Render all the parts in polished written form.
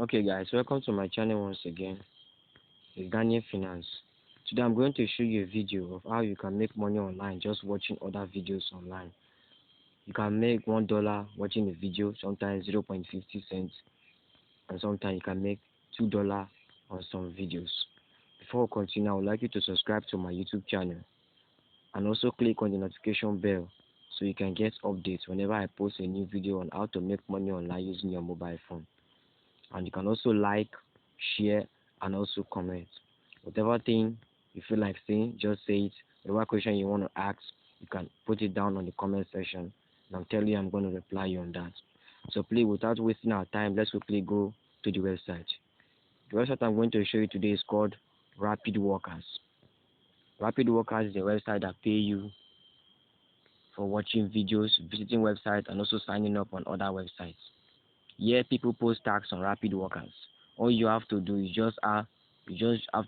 Okay guys, welcome to my channel once again. It's Daniel Finance. Today I'm going to show you a video of how you can make money online just watching other videos online. You can make $1 watching a video, sometimes 0.50 cents, and sometimes you can make $2 on some videos. Before we continue, I would like you to subscribe to my YouTube channel and also click on the notification bell so you can get updates whenever I post a new video on how to make money online using your mobile phone. And you can also like, share, and also comment. Whatever thing you feel like saying, just say it. Whatever question you want to ask, you can put it down on the comment section, and I'm telling you I'm going to reply you on that. So please, without wasting our time, let's quickly go to the website. The website I'm going to show you today is called Rapid Workers. Rapid Workers is a website that pay you for watching videos, visiting websites, and also signing up on other websites. Here, people post tags on Rapid Workers. All you have to do is just have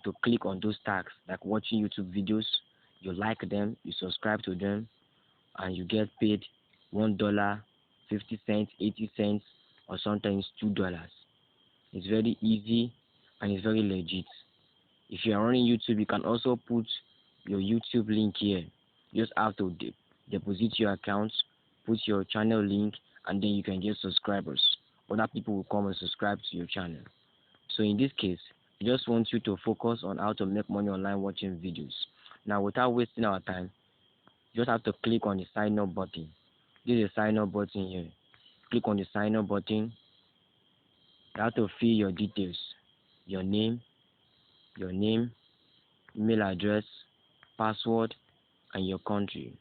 to click on those tags, like watching YouTube videos. You like them, you subscribe to them, and you get paid $1, 50 cents, 80 cents, or sometimes $2. It's very easy and it's very legit. If you are running YouTube, you can also put your YouTube link here. You just have to deposit your account, put your channel link, and then you can get subscribers. Other people will come and subscribe to your channel. So in this case, I just want you to focus on how to make money online watching videos. Now, without wasting our time, you just have to click on the sign up button. This is a sign up button here. Click on the sign up button. You have to fill your details, your name, email address, password, and your country.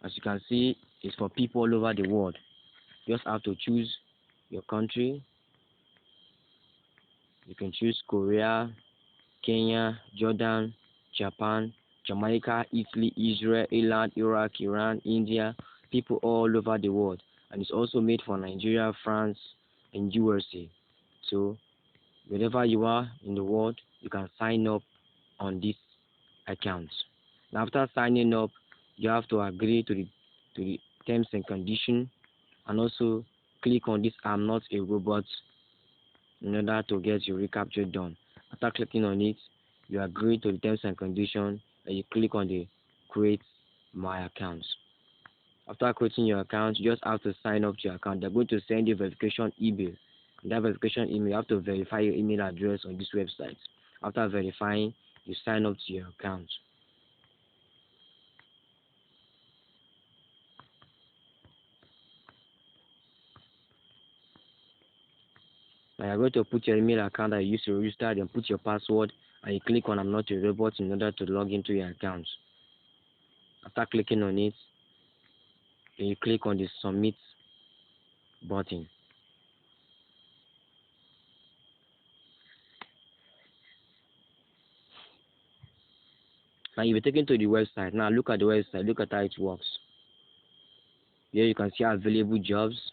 As you can see, it's for people all over the world. You just have to choose your country. You can choose Korea, Kenya, Jordan, Japan, Jamaica, Italy, Israel, Ireland, Iraq, Iran, India, people all over the world. And it's also made for Nigeria, France, and USA. So wherever you are in the world, you can sign up on this account. Now, after signing up, you have to agree to the terms and conditions, and also click on this "I'm not a robot" in order to get your recapture done. After clicking on it, you agree to the terms and conditions, and you click on the create my account. After creating your account, you just have to sign up to your account. They're going to send you a verification email. In that verification email, you have to verify your email address on this website. After verifying, you sign up to your account. Now you're going to put your email account that you used to register, then put your password, and you click on "I'm not a robot" in order to log into your account. After clicking on it, then you click on the submit button. Now you'll be taken to the website. Now look at the website, look at how it works. Here you can see available jobs.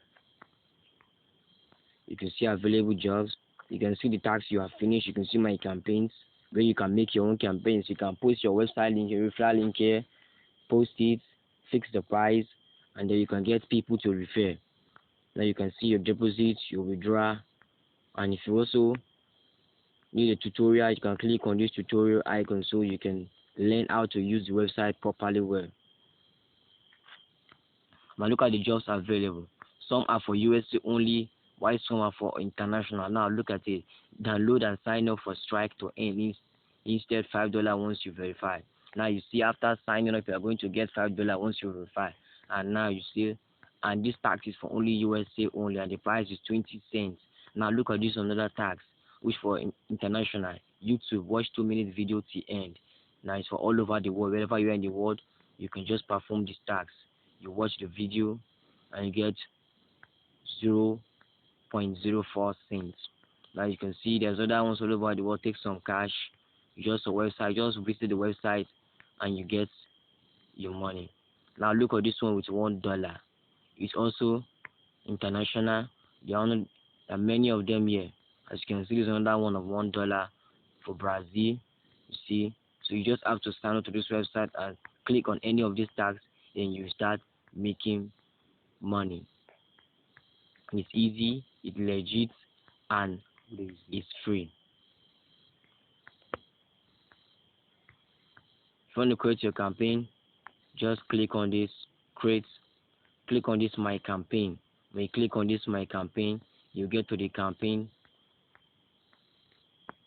You can see available jobs. You can see the tasks you have finished. You can see my campaigns, where you can make your own campaigns. You can post your website link, your referral link here, post it, fix the price, and then you can get people to refer. Now you can see your deposit, your withdrawal, and if you also need a tutorial, you can click on this tutorial icon so you can learn how to use the website properly well. Now look at the jobs available. Some are for USA only, while some are for international. Now look at it. Download and sign up for Strike to earn instead $5 once you verify. Now you see, after signing up, you are going to get $5 once you verify. And now you see, and this tax is for only USA only, and the price is 20 cents. Now look at this another tax, which for international. YouTube, watch 2 minute video till end. Now it's for all over the world. Wherever you are in the world, you can just perform this tax. You watch the video and you get 0.04 cents. Now you can see there's other ones all over the world. Take some cash, just a website, just visit the website and you get your money. Now look at this one with $1. It's also international. There are many of them here. As you can see, there's another one of $1 for Brazil. You see, so you just have to sign up to this website and click on any of these tags, then you start making money. It's easy, it's legit, and it's free. If you want to create your campaign, just click on this click on this my campaign. When you click on this my campaign, you get to the campaign.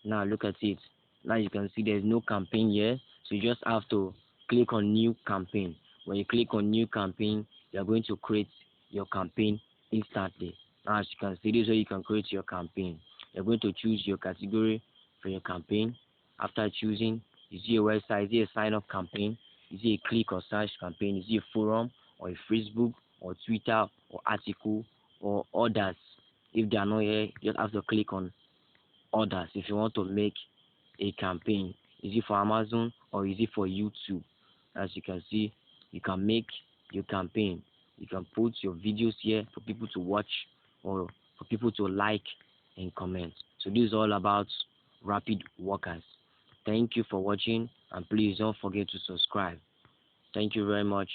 Now look at it. Now you can see there's no campaign here, so you just have to click on new campaign. When you click on new campaign, you're going to create your campaign instantly. Now as you can see, this is where you can create your campaign. You're going to choose your category for your campaign. After choosing, is it a website, is it a sign up campaign, is it a click or search campaign, is it a forum or a Facebook or Twitter or article or others. If they are not here, you just have to click on others if you want to make a campaign. Is it for Amazon or is it for YouTube? As you can see, you can make your campaign. You can put your videos here for people to watch or for people to like and comment. So this is all about Rapid Workers. Thank you for watching, and please don't forget to subscribe. Thank you very much.